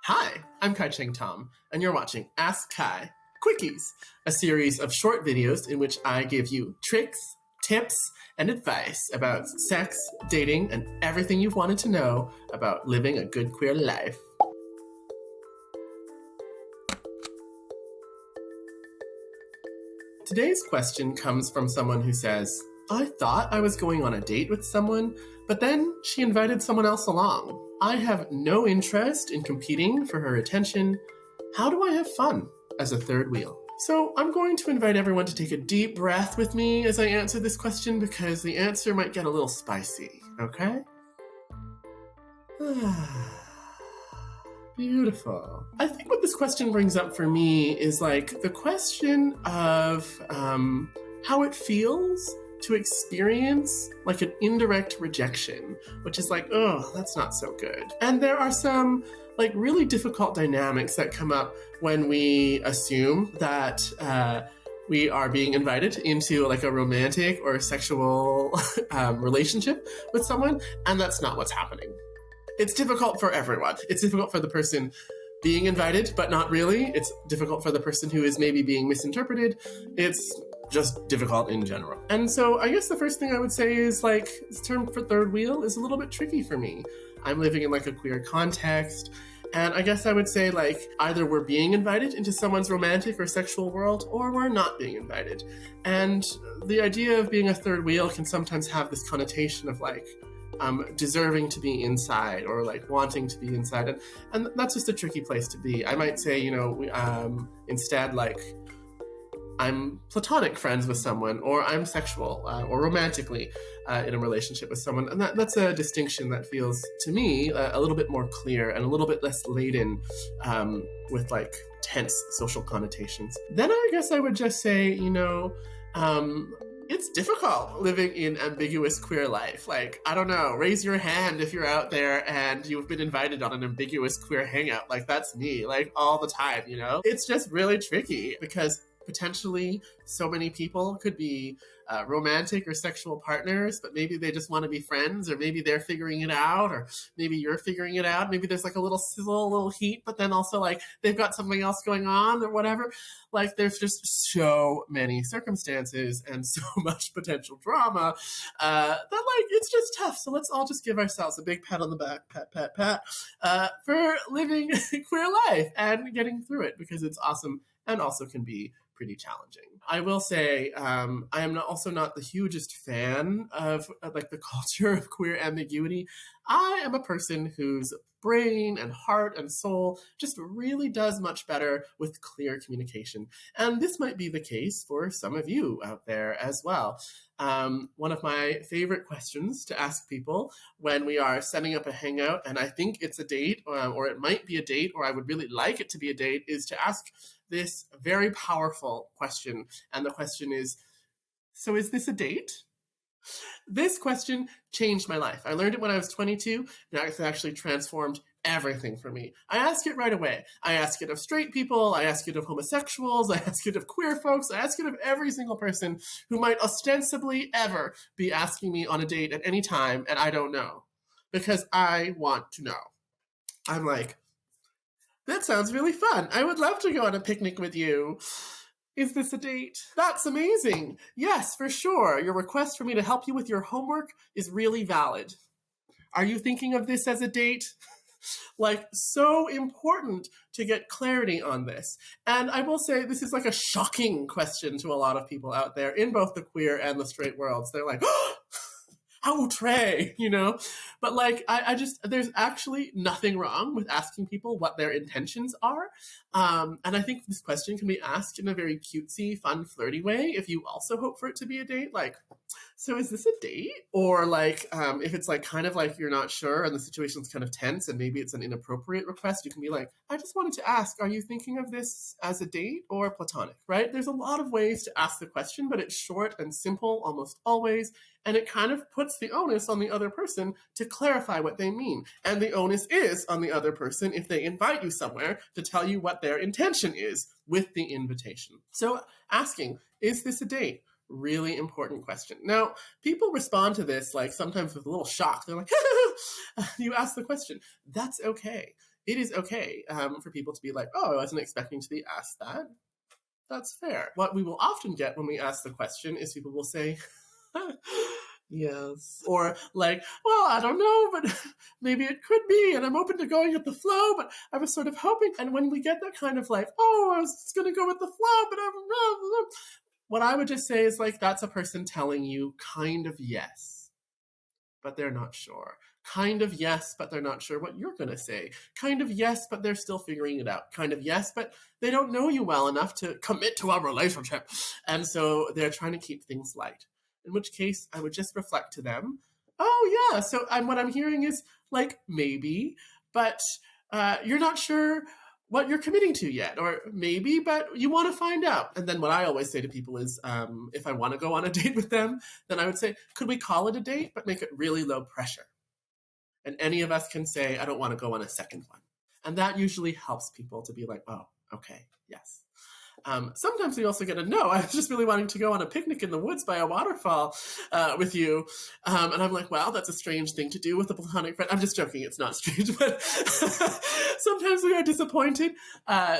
Hi, I'm Cheng Thom, and you're watching Ask Kai Quickies, a series of short videos in which I give you tricks, tips, and advice about sex, dating, and everything you've wanted to know about living a good queer life. Today's question comes from someone who says, I thought I was going on a date with someone, but then she invited someone else along. I have no interest in competing for her attention. How do I have fun as a third wheel? So I'm going to invite everyone to take a deep breath with me as I answer this question because the answer might get a little spicy, okay? Beautiful. I think what this question brings up for me is like the question of how it feels to experience like an indirect rejection, which is like, oh, that's not so good. And there are some like really difficult dynamics that come up when we assume that we are being invited into like a romantic or sexual relationship with someone, and that's not what's happening. It's difficult for everyone. It's difficult for the person being invited, but not really. It's difficult for the person who is maybe being misinterpreted. It's just difficult in general. And so I guess the first thing I would say is like this term for third wheel is a little bit tricky for me. I'm living in like a queer context. And I guess I would say like either we're being invited into someone's romantic or sexual world or we're not being invited. And the idea of being a third wheel can sometimes have this connotation of like deserving to be inside or like wanting to be inside. And that's just a tricky place to be. I might say, instead like I'm platonic friends with someone, or I'm sexual or romantically in a relationship with someone. And that's a distinction that feels, to me, a little bit more clear and a little bit less laden with like tense social connotations. Then I guess I would just say, it's difficult living in ambiguous queer life. Like, I don't know, raise your hand if you're out there and you've been invited on an ambiguous queer hangout. Like, that's me, like all the time, It's just really tricky because potentially so many people could be romantic or sexual partners, but maybe they just want to be friends, or maybe they're figuring it out, or maybe you're figuring it out. Maybe there's like a little sizzle, a little heat, but then also like they've got something else going on or whatever. Like there's just so many circumstances and so much potential drama that like it's just tough. So let's all just give ourselves a big pat on the back, pat, for living a queer life and getting through it, because it's awesome and also can be pretty challenging. I will say I am also not the hugest fan of like the culture of queer ambiguity. I am a person whose brain and heart and soul just really does much better with clear communication. And this might be the case for some of you out there as well. One of my favorite questions to ask people when we are setting up a hangout, and I think it's a date, or it might be a date, or I would really like it to be a date, is to ask this very powerful question. And the question is, so is this a date? This question changed my life. I learned it when I was 22, and it's actually transformed everything for me. I ask it right away. I ask it of straight people. I ask it of homosexuals. I ask it of queer folks. I ask it of every single person who might ostensibly ever be asking me on a date at any time, and I don't know, because I want to know. I'm like, that sounds really fun. I would love to go on a picnic with you. Is this a date? That's amazing. Yes, for sure. Your request for me to help you with your homework is really valid. Are you thinking of this as a date? Like, so important to get clarity on this. And I will say this is like a shocking question to a lot of people out there in both the queer and the straight worlds. They're like, outre, But like, I just, there's actually nothing wrong with asking people what their intentions are. And I think this question can be asked in a very cutesy, fun, flirty way if you also hope for it to be a date. Like, so is this a date? Or like, if it's like kind of like you're not sure and the situation's kind of tense and maybe it's an inappropriate request, you can be like, I just wanted to ask, are you thinking of this as a date or platonic, right? There's a lot of ways to ask the question, but it's short and simple almost always. And it kind of puts the onus on the other person to clarify what they mean. And the onus is on the other person if they invite you somewhere to tell you what their intention is with the invitation. So asking, is this a date? Really important question. Now, people respond to this like sometimes with a little shock. They're like, you asked the question. That's okay. it is okay for people to be like, oh, I wasn't expecting to be asked that. That's fair. What we will often get when we ask the question is people will say, yes. Or like, well, I don't know, but maybe it could be, and I'm open to going with the flow, but I was sort of hoping. And when we get that kind of like, oh, I was just going to go with the flow, but what I would just say is like, that's a person telling you kind of yes, but they're not sure. Kind of yes, but they're not sure what you're going to say. Kind of yes, but they're still figuring it out. Kind of yes, but they don't know you well enough to commit to a relationship. And so they're trying to keep things light. In which case, I would just reflect to them, oh yeah, so what I'm hearing is like maybe, but you're not sure what you're committing to yet, or maybe, but you want to find out. And then what I always say to people is, if I want to go on a date with them, then I would say, could we call it a date, but make it really low pressure? And any of us can say, I don't want to go on a second one. And that usually helps people to be like, oh, okay, yes. Sometimes we also get a no. I was just really wanting to go on a picnic in the woods by a waterfall with you. And I'm like, wow, that's a strange thing to do with a platonic friend. I'm just joking. It's not strange, but sometimes we are disappointed.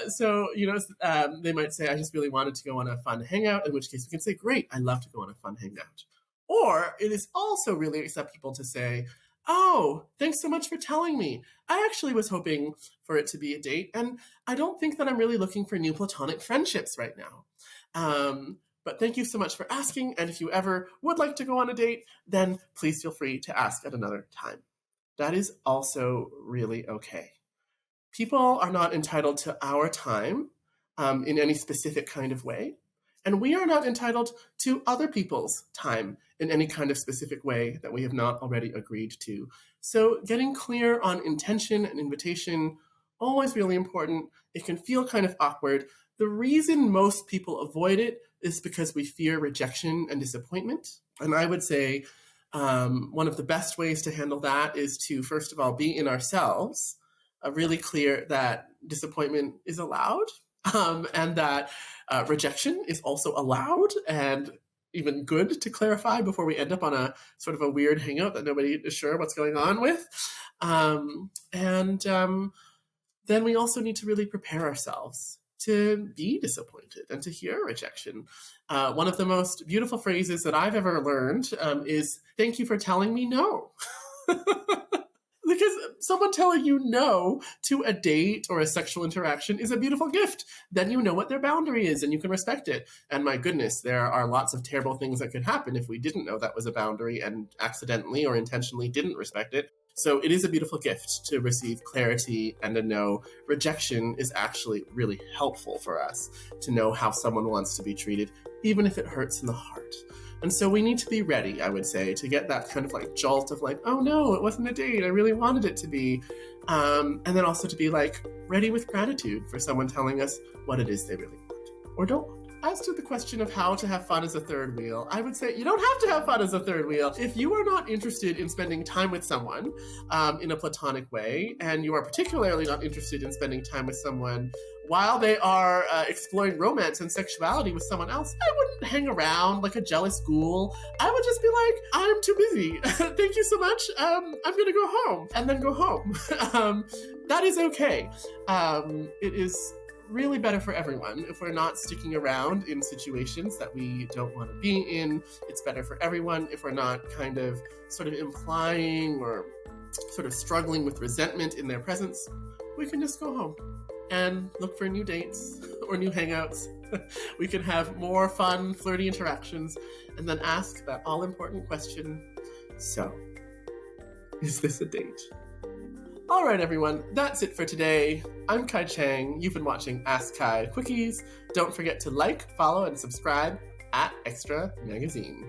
So, they might say, I just really wanted to go on a fun hangout, in which case we can say, great, I love to go on a fun hangout. Or it is also really acceptable to say, oh, thanks so much for telling me. I actually was hoping for it to be a date, and I don't think that I'm really looking for new platonic friendships right now. But thank you so much for asking, and if you ever would like to go on a date, then please feel free to ask at another time. That is also really okay. People are not entitled to our time in any specific kind of way. And we are not entitled to other people's time in any kind of specific way that we have not already agreed to. So getting clear on intention and invitation, always really important. It can feel kind of awkward. The reason most people avoid it is because we fear rejection and disappointment. And I would say one of the best ways to handle that is to, first of all, be in ourselves, really clear that disappointment is allowed. And that rejection is also allowed and even good to clarify before we end up on a sort of a weird hangout that nobody is sure what's going on with. Then we also need to really prepare ourselves to be disappointed and to hear rejection. One of the most beautiful phrases that I've ever learned is, thank you for telling me no. Because someone telling you no to a date or a sexual interaction is a beautiful gift. Then you know what their boundary is and you can respect it. And my goodness, there are lots of terrible things that could happen if we didn't know that was a boundary and accidentally or intentionally didn't respect it. So it is a beautiful gift to receive clarity and to know rejection is actually really helpful for us to know how someone wants to be treated, even if it hurts in the heart. And so we need to be ready, I would say, to get that kind of like jolt of like, oh no, it wasn't a date. I really wanted it to be. And then also to be like ready with gratitude for someone telling us what it is they really want or don't want. As to the question of how to have fun as a third wheel, I would say you don't have to have fun as a third wheel. If you are not interested in spending time with someone in a platonic way, and you are particularly not interested in spending time with someone while they are exploring romance and sexuality with someone else, I wouldn't hang around like a jealous ghoul. I would just be like, I'm too busy. Thank you so much. I'm going to go home and then go home. That is okay. It is really better for everyone if we're not sticking around in situations that we don't want to be in. It's better for everyone if we're not kind of sort of implying or sort of struggling with resentment in their presence. We can just go home and look for new dates or new hangouts. We can have more fun, flirty interactions and then ask that all-important question, so, is this a date? All right, everyone, that's it for today. I'm Kai Cheng. You've been watching Ask Kai Quickies. Don't forget to like, follow, and subscribe at Xtra Magazine.